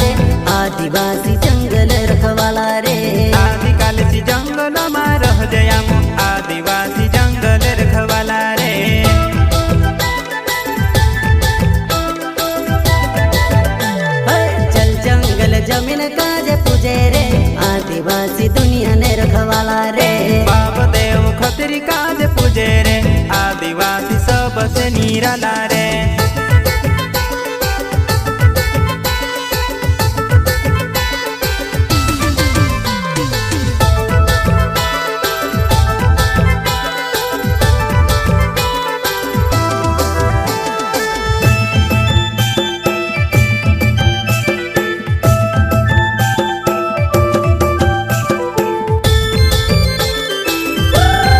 आदिवासी जंगल रखवाला रे आदिकालसी जंगल में रह जयाम आदिवासी जंगल रखवाला रे चल जंगल जमीन काज पूजे रे आदिवासी दुनिया ने रखवाला रे बाप देव खतरी काज पूजे रे आदिवासी सबसे निराला